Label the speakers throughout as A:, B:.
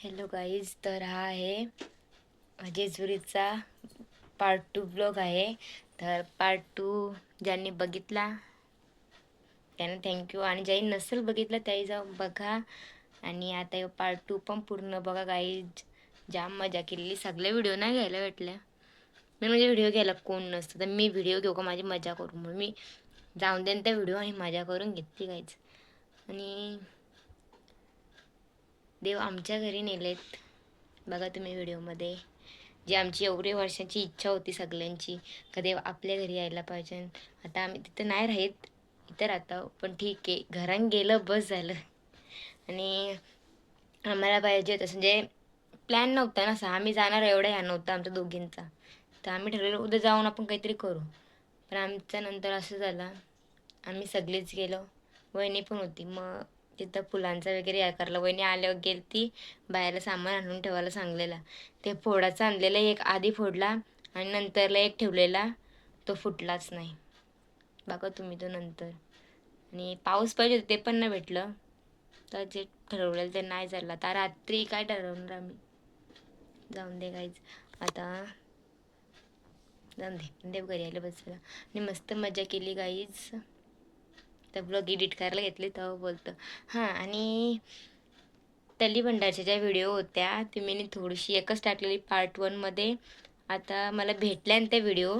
A: Hello guys, तर हा आहे जेजुरीचा पार्ट 2 ब्लॉग आहे. तर पार्ट 2 ज्यांनी बघितला त्यांना थँक्यू, आणि ज्यांनी नसेल बघितला त्याही जाऊन बघा. आणि आता पार्ट 2 पण पूर्ण बघा गाईज. जाम मजा केलेली. सगळे व्हिडिओ नाही घ्यायला भेटल्या. मी म्हणजे व्हिडिओ घ्यायला कोण नसतं तर मी व्हिडिओ घेऊ का माझी मजा करू, म्हणून मी जाऊन देईन त्या व्हिडिओ आणि मजा करून घेतली गाईज. आणि देव आमच्या घरी नेलेत बघा तुम्ही व्हिडिओमध्ये. जी आमची एवढी वर्षाची इच्छा होती सगळ्यांची का देव आपल्या घरी यायला पाहिजे. आता आम्ही तिथं नाही राहत, इथं राहतो, पण ठीक आहे, घरात गेलं बस झालं. आणि आम्हाला पाहिजे तसं म्हणजे प्लॅन नव्हता ना, आम्ही जाणार एवढा ह्या नव्हता आमच्या दोघींचा. तर आम्ही ठरवलं उद्या जाऊन आपण काहीतरी करू. पण आमच्या नंतर असं झालं, आम्ही सगळेच गेलो, वहिनी पण होती. मग तिथं फुलांचा वगैरे या करला. वहिनी आल्यावर गेली ती बाहेरला सामान आणून ठेवायला सांगलेला. ते फोडाचा आणलेला एक आधी फोडला आणि नंतरला एक ठेवलेला, तो फुटलाच नाही बघा तुम्ही तो नंतर. आणि पाऊस पाहिजे ते पण नाही भेटलं. तर जे ठरवलेलं ते नाही झालं. आता रात्री काय ठरवणार आम्ही, जाऊन दे गाईज. आता जाऊन दे, देव घरी आले बसला. आणि मस्त मजा केली गाईज. तर ब्लॉग एडिट करायला घेतले तेव्हा बोलतं हां. आणि तली भंडारच्या ज्या व्हिडिओ होत्या ती मी थोडीशी एकच टाकलेली पार्ट 1मध्ये. आता मला भेटल्या त्या व्हिडिओ,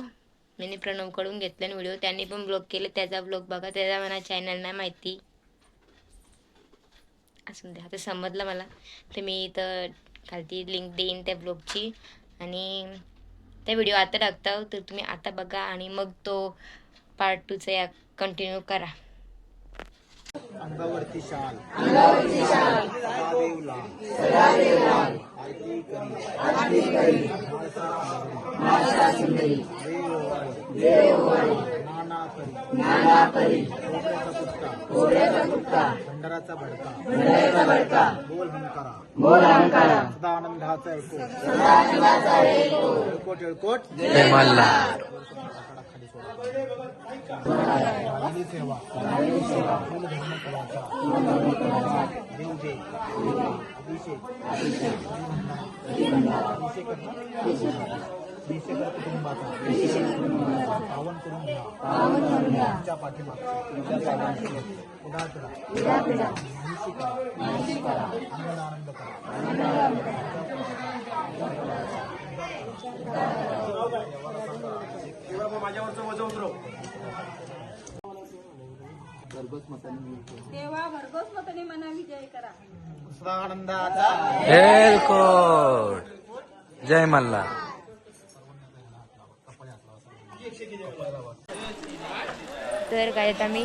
A: मी प्रणवकडून घेतल्या व्हिडिओ, त्यांनी पण ब्लॉग केले. त्याचा ब्लॉग बघा, त्याचा मला चॅनल नाही माहिती असून द्या. आता समजलं मला, तर मी इथं खालती लिंक देईन त्या ब्लॉगची. आणि त्या व्हिडिओ आता टाकता, तर तुम्ही आता बघा आणि मग तो पार्ट 2चा या कंटिन्यू करा.
B: अंगावरती शाल सदादेव लाल आरती करी म्हाळसा सुंदरी नाना करी कोऱ्याचा कुत्ता भंडाराचा भडका बोल हंकारा सदानंदाचा एकोट जय मल्हार. सेवा फुल धर्म करायचा अभिषेक कुटुंबाचा पावन करून घ्या. तुमच्या पाठीमागचा आनंद करा. माझ्यावरचं वजन उतरव.
C: तेव्हा भरघोस मताने मना विजय करा.
B: आनंदाचा
D: जय मल्हार.
A: तर काय आता मी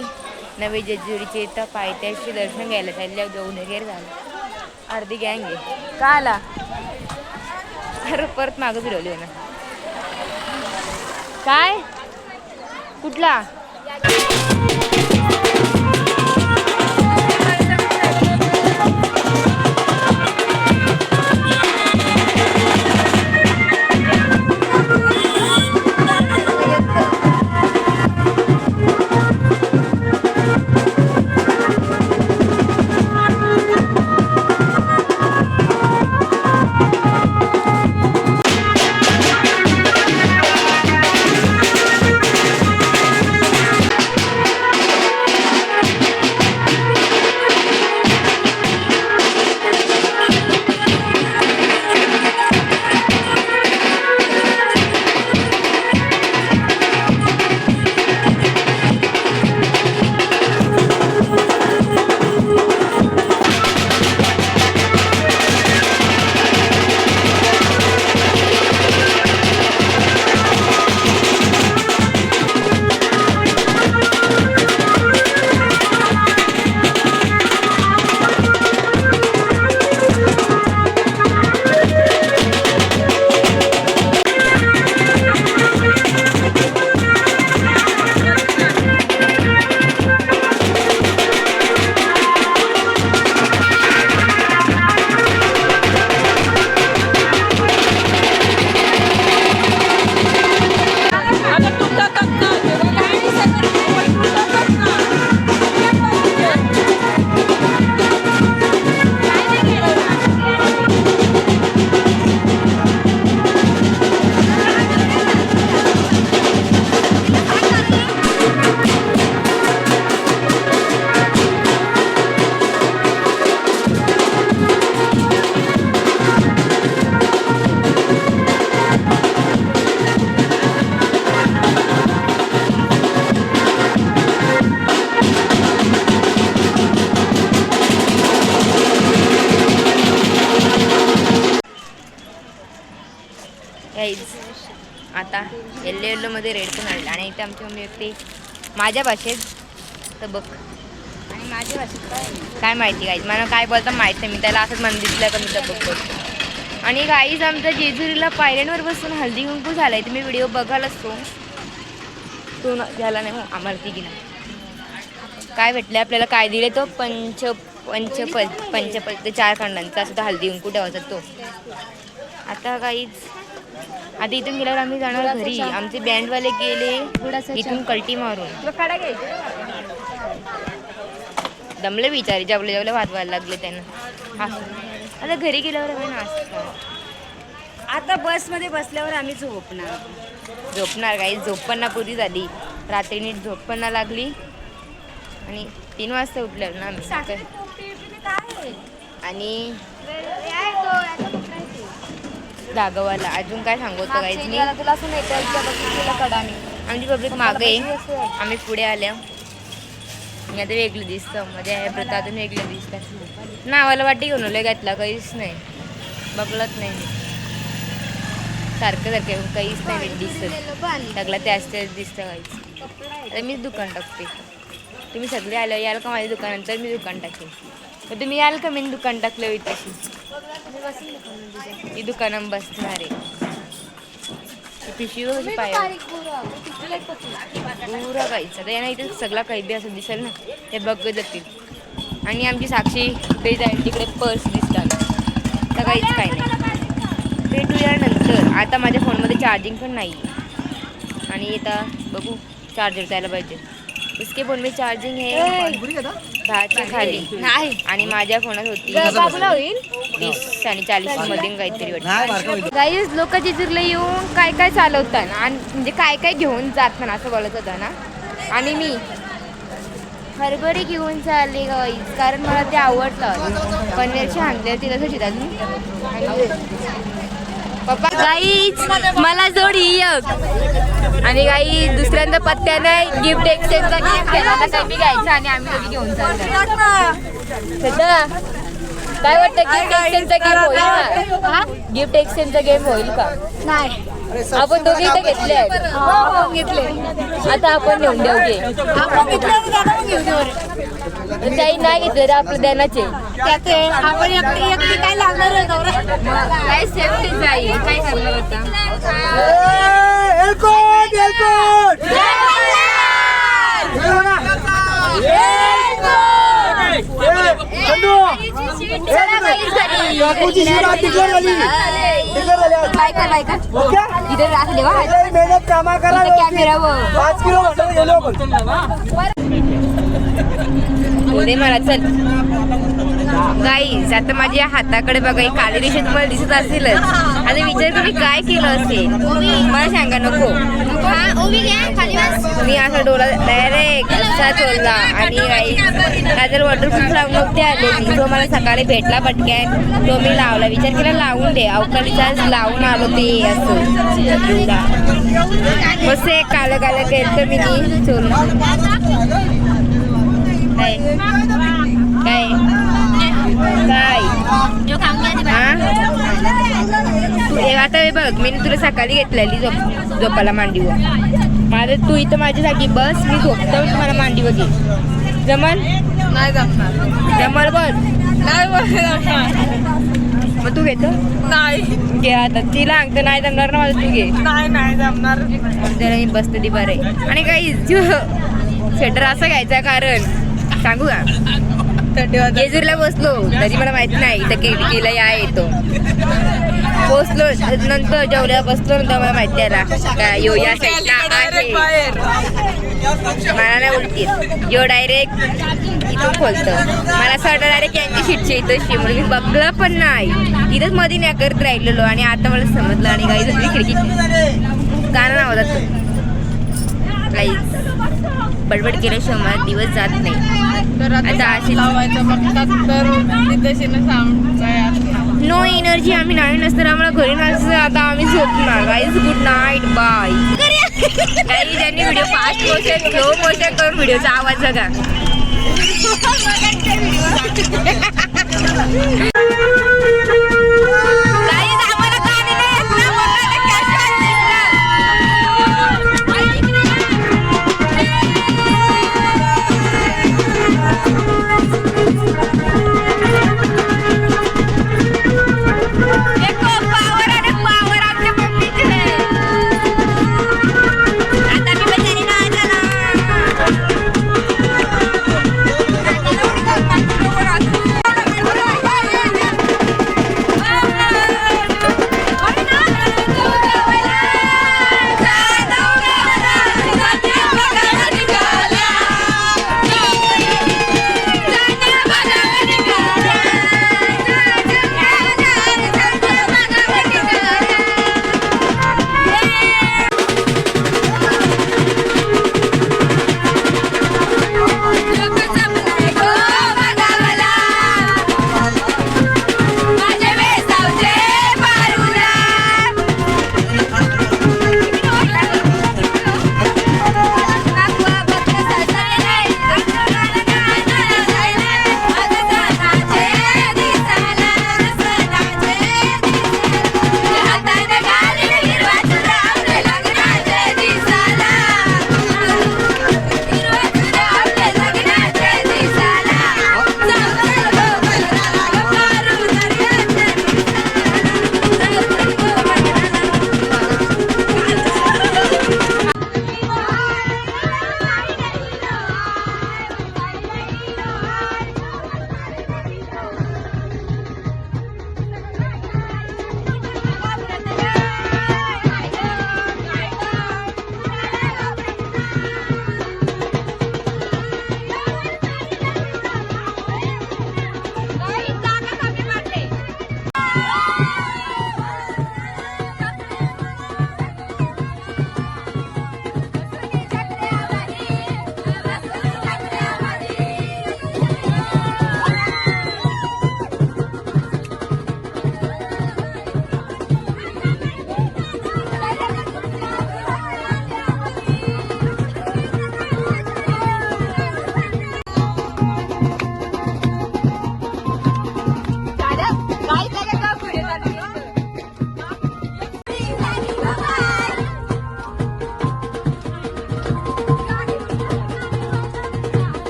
A: नवी जेजुरीचे इथं पायथ्याशी दर्शन घ्यायला चालल्यावर जाऊन वगैरे झालं. अर्धी गँग आहे का आला, अरे परत मागं फिरवली ना. काय कुठला गाईज आता येल्लो येल्लोमध्ये रेड पण आलेला आणि इथे आमची मम्मी व्यक्ती माझ्या भाषेत तर बघ आणि माझ्या भाषेत काय माहिती गाईज मला काय बोलता माहीत नाही मी त्याला असंच मन दिसलं का मी तर बघतो आणि गाईज आमच्या जेजुरीला पायऱ्यांवर बसून हळदी कुंकू झालाय तुम्ही व्हिडिओ बघायलाच तो झाला नाही हो आम्हाला तिघीला काय भेटले आपल्याला काय दिले तो पंचपल ते 4 खंडांचा असं तो हळदी कुंकू ठेवायचा तो आता काहीच आता इथून गेल्यावर आम्ही जाणार घरी आमचे बँडवाले गेले इथून कल्टी मारून दमले बिचारे जेवले जेवले भात व्हायला लागले त्यांना आता घरी गेल्यावर आम्ही नाश्ता
D: आता बसमध्ये बसल्यावर आम्ही झोपणार
A: काही झोप पण ना पुरी झाली रात्री नीट झोप पण ना लागली आणि 3 वाजता उठल्यावर ना आम्ही आणि जागवाला अजून काय सांगू होतं काहीच नाही आमची पब्लिक मागे आहे आम्ही पुढे आल्या मी आता वेगळं दिसतं मध्ये आहे प्रथा अजून वेगळं दिसतं नावाला वाटी घेऊन लय घातला काहीच नाही बघलत नाही सारखं काहीच नाही दिसत सगळं त्याच दिसतं काहीच आता मीच दुकान टाकते तुम्ही सगळे आलं याल का माझ्या दुकानानंतर मी दुकान टाकेन मग तुम्ही याल का मी दुकान टाकलं होईल तशी ती दुकानात बसणार आहे पिशवी पाय पुरा काहीच आता यांना इथे सगळा काही बी असं दिसेल ना ते बघत जातील आणि आमची साक्षी कुठे जाईल तिकडे पर्स दिसतात तर काहीच काही नाही भेटूया नंतर आता माझ्या फोनमध्ये चार्जिंग पण नाही आणि आता बघू चार्जर जायला पाहिजे इसके फोन में चार्जिंग है 10च्या खाली नाही आणि माझ्या फोनात होती 30 आणि 40 मध्ये काहीतरी वाटतं गाईज लोक जेजुरीला येऊन काय काय चालवतात आणि म्हणजे काय काय घेऊन जात ना असं बोलत होता ना आणि मी हरभरे घेऊन चालले गाईज कारण मला ते आवडतं पनीरची आणले ती कसं शितात पप्पा गाईच मला जोडी एक आणि गाई दुसऱ्यांदा पत्त्याने गिफ्ट एक्सचेंजचा गिफ्ट केला आता काही बी घ्यायचं आणि आम्ही दोघी घेऊन चाललो काय वाटतं गिफ्ट एक्सचेंजचा गेम होईल का गिफ्ट एक्सचेंजचा गेम होईल का नाही आपण दोघी इथे घेतले आता आपण नेऊन देऊ काही नाही घेतलं तर आपलं देण्याचे काय लागणार काय सेफ्टी जाईल काय करणार होता मला चल गाईज आता माझ्या हाताकडे बघा ही काळी रेषा तुम्हाला दिसत असेलच आता विचार तुम्ही काय केलं असेल मला सांगा नको मी असा डोळा डायरेक्ट असा चोरला आणि गाईज वॉटरप्रूफ लावून नव्हते आले तो मला सकाळी भेटला पटक्यान तो मी लावला विचार केला लावून दे अवकाळीचा लावून आलो ते असं मस्त एक कालं कालं केलं तर मी चोरून काय काय काय आता हे बघ मी तुला सकाळी घेतलेली झोपाला मांडीवर माझं तू इथं माझ्यासाठी बस मी झोपतो तुम्हाला मांडीवर घे जमल नाही जमल बघ मग तू घेतो नाही घे आता तिला अंगत नाही जमणार ना मला तू घे नाही जमणार त्याला मी बसते ती बरं आहे आणि काही स्वेटर असं घ्यायचं कारण सांगू का जेजुरीला बसलो तरी मला माहिती नाही तर केला या येतो पोचलो नंतर जेवल्या बसलो नंतर मला माहिती आला काय यो या साईडला आहे मला नाही उलटी यो डायरेक्ट इथून खोलतं मला असं वाटतं डायरेक्ट यांची शिटची इथं म्हणून मी बघलं पण नाही इथंच मध्ये नाही करत राहिलेलो आणि आता मला समजलं आणि काही दुसरी खिडकी गाणं नाव होतं काही बडबड केल्याशिवाय मला दिवस जात नाही आता अशी नो एनर्जी आम्ही नाही नसतं आम्हाला घरी नसतं आता आम्ही झोपणार गाईज गुड नाईट बाय काही ज्यांनी video fast motion slow motion करून व्हिडिओचा आवाज बघा आम्हाला गाणी नाही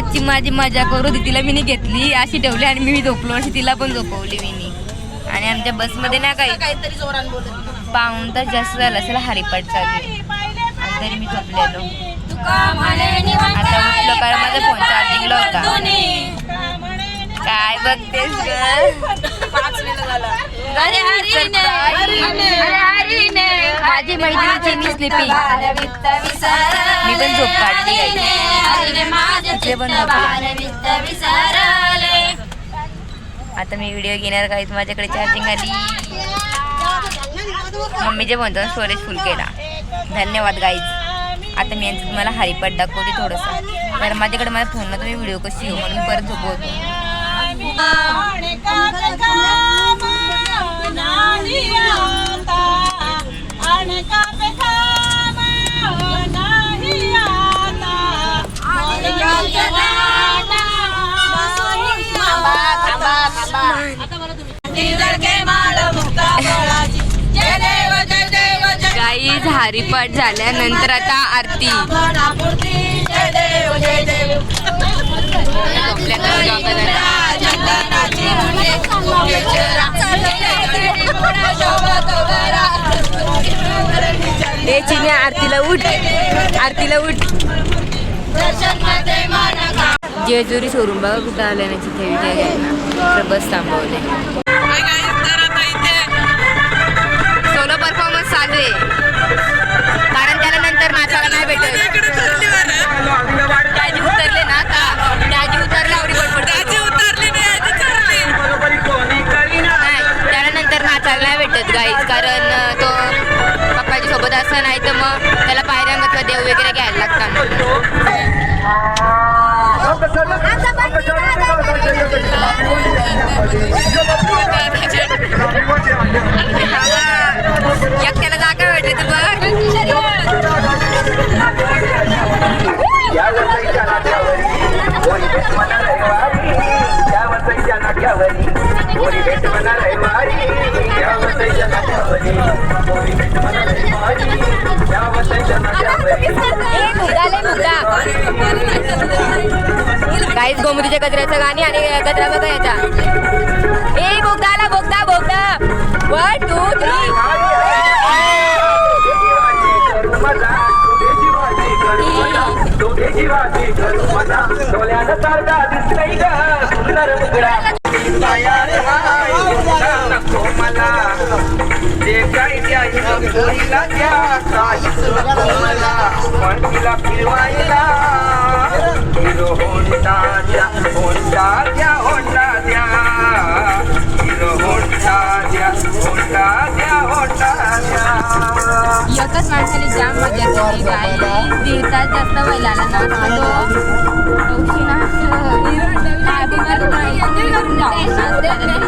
D: दिवसची माझी मजा करू होती तिला मी घेतली अशी ठेवली आणि मी झोपलो अशी तिला पण झोपवली मी. आणि आमच्या बसमध्ये ना काहीतरी जोरान बोलत पाऊण तास जास्त झालं असेल हरिपाठ चालू आहे आणि तरी मी झोपलेलो. आता उठलो कारण माझा फोन चार्जिंगला होता. काय बघतेस माझी मैत्रिणीची स्लिपिंग मी पण झोप काढली पण आता मी व्हिडिओ घेणार काहीच माझ्याकडे चार्जिंग आली. मम्मीचे म्हणतो स्टोरेज फुल केला. धन्यवाद गाईज. आता मी यांचं तुम्हाला हरिपाठ दाखवते थोडंसं कारण माझ्याकडे माझ्या फोनला तुम्ही व्हिडिओ कशी येऊ म्हणून परत झोपवतो. गाईज हरिपाठ झाल्यानंतर आता आरती. ए चिन्या आरतीला उठ आरतीला उठ. जेजुरी सोडून बघा कुठं आल्या ना तिथे विजय बस थांबवले. सोलो परफॉर्मन्स चालू आहे कारण त्याला नंतर नाचायला नाही भेटत. त्याची उतरले ना आता त्याची उतरले आवडी नाही त्याला नंतर नाचायला नाही भेटत गाईज कारण तो पप्पाच्या सोबत असं नाही तर मग त्याला पायऱ्यांगत देव वगैरे घ्यायला लागतात. एकट्याला जागा भेटली तर बघ. काहीच गोमतीच्या कचऱ्याचं गाणी आणि कचरा बघा याचा. ए बोगदाला बोगदा बोगदा 1 2 3
E: जे काय द्या द्या मला फिरवायला हिरो होंडा द्या होंडा द्या होंडा द्या हिरो होंडा द्या होंडा द्या होंडा द्या.
D: एकच माणसाने जाम मजा केली बाई. 1.5 तास जास्त व्हायला ना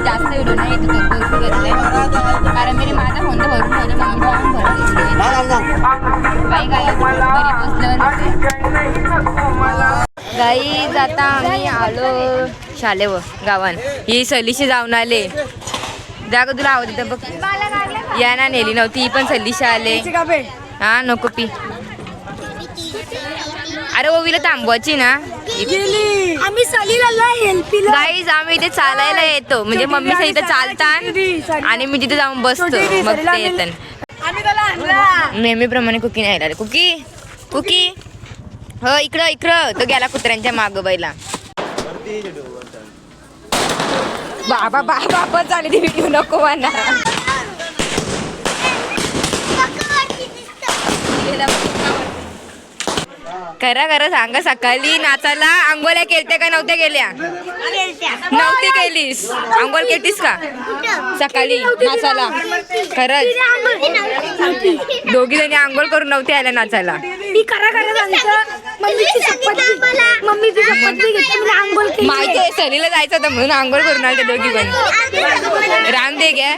D: जास्त व्हिडिओ नाही कारण मी माझा फोन तर भरून गाईज. आता आम्ही आलो शालेव गावान. ही सलीशी जाऊन आले जाग तुला आवडत बघ. या ना नेली नव्हती ही पण सलीशी आले. हा नको पी. अरे ओवीला थांबवायची ना.
C: आम्ही सलीला
D: गाईज आम्ही इथे चालायला येतो म्हणजे मम्मी इथे चालतात आणि मी तिथे जाऊन बसतो मग ते येतात. नेहमीप्रमाणे कुकी नाही आले. कुकी कुकी हो इकडं इकडं तो गेला कुत्र्यांच्या माग बैला. बाबा बाबा पण झाली ती व्हिडिओ नको म्हणा. खरं खरं सांगा सकाळी नाचायला आंघोळ्या केलत्या का नव्हत्या केल्या? नव्हती केलीस. आंघोळ केलीस का सकाळी नाचायला? खरंच दोघी जणी आंघोळ करून नव्हते आल्या नाचायला. माहिती आहे सलीला जायचं होतं म्हणून आंघोळ करून आल्या दोघी पण. राम दे घ्या.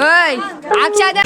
D: ओय अक्षदा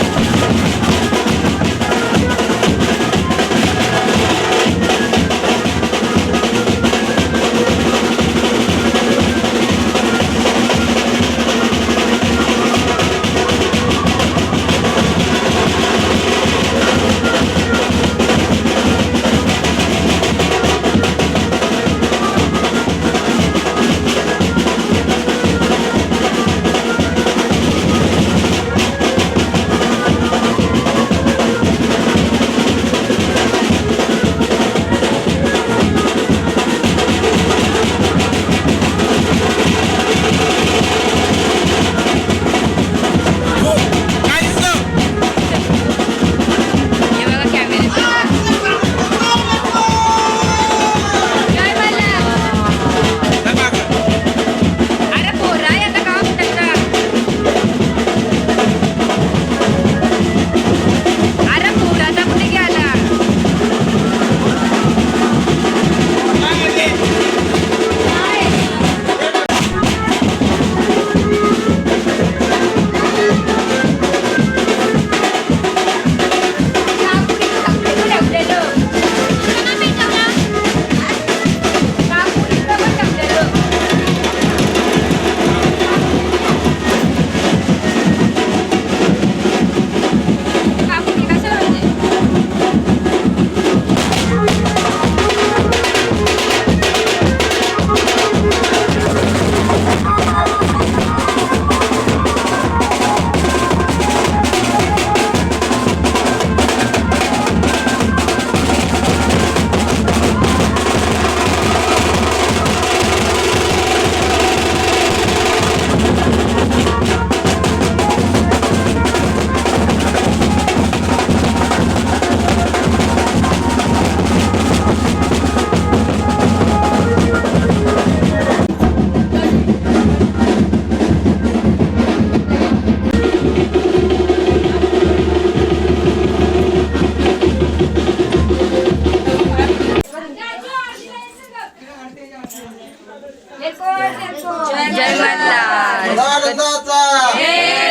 D: जय मल्हार
B: सदानंदाचा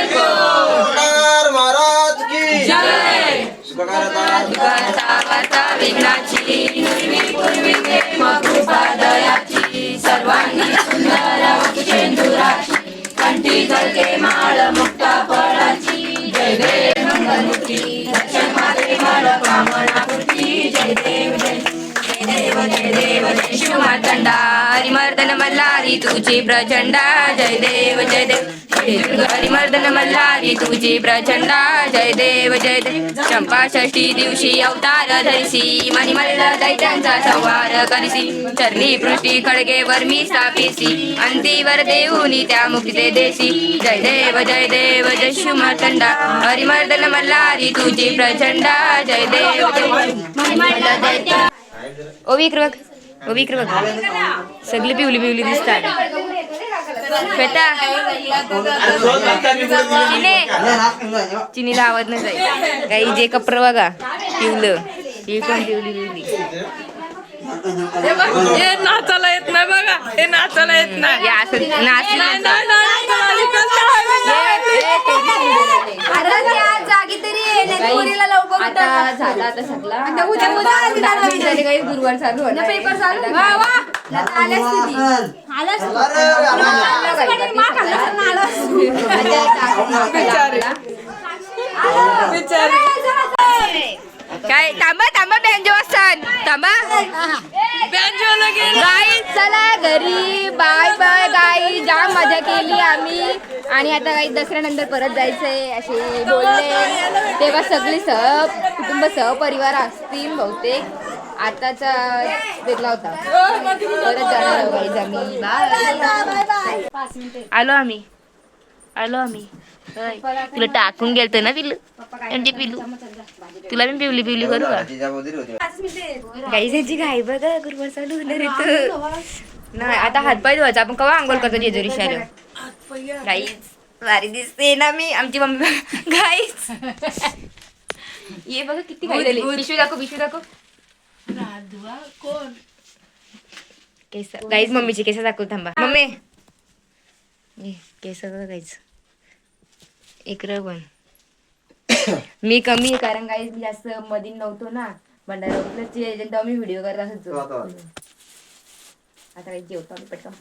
B: सुभेदार महाराज की जय.
D: करता वार्ता विघ्नाची पूर्वी प्रेम कृपा दयाची सर्वांनी सुंदर चेंदुराची कंठी झळके माळ मुक्ता फळाची जय देव मंगलमूर्ती दर्शन माते माळ कामना पूर्ती जय देव जय देव जय देव जय शिव मार्तंडा हरिमर्दन मल्हारी तुझी प्रचंडा जय देव जय देव हरिमर्दन मल्हारी तुझी प्रचंडा जय देव चंपा षष्ठी दिवशी अवतार धरिसी मणिमल्ल दैत्यांचा संहार करिसी चरणी पृष्ठी खडगे वर्मी स्थापिसी अंतीवर देऊनी त्या मुक्ती देसी जय देव जय शिव मार्तंडा हरिमर्दन मल्हारी तुझी प्रचंडा जय देव मणिमल्ल दैत्य ओ विक्र बघ सगळी पिवली पिवली दिसतात श्वेता चिनीला आवाज नाही जाईल काही जे कपर बघा पिवलं ही पण पिवली पिवली
C: नाचायला येत नाही बघा हे नाचायला येत नाही जागी तरी
D: आता झाला आता सगळा गुरुवार चालू
C: पेपर चालू
D: काय थांबा बँजो वाजता थांबा गाई चला घरी बाय बाय गाई जाम मजा केली आम्ही आणि आता काही दसऱ्यानंतर परत जायचंय असे बोलले तेव्हा सगळी कुटुंब सहपरिवार असतील बहुतेक आताचा वेगळा होता परत जाणार आहोत आम्ही बाय आलो आम्ही तुला टाकून गेलतो ना पिल्लू म्हणजे पिल्लू तुला मी पिवली पिवली करू का गाईची घाई बघा गुरुवार चालू होणार इथं नाही आता हातपाय धुवायचा आपण केव्हा आंघोळ करतो जेजुरी शाळेत गाईच भारी दिसते ना मी आमची मम्मी गाईच ये बघा किती घाई झाली पिशवी दाखव केस गाईच मम्मीची केस दाखव थांबा मम्मी केस बघा गाईच
A: इकडं पण मी कमी आहे कारण काही जास्त मध्ये नव्हतो ना भंडारा तेव्हा मी व्हिडिओ करत असतो. आता काही जेवतो आम्ही पटकन.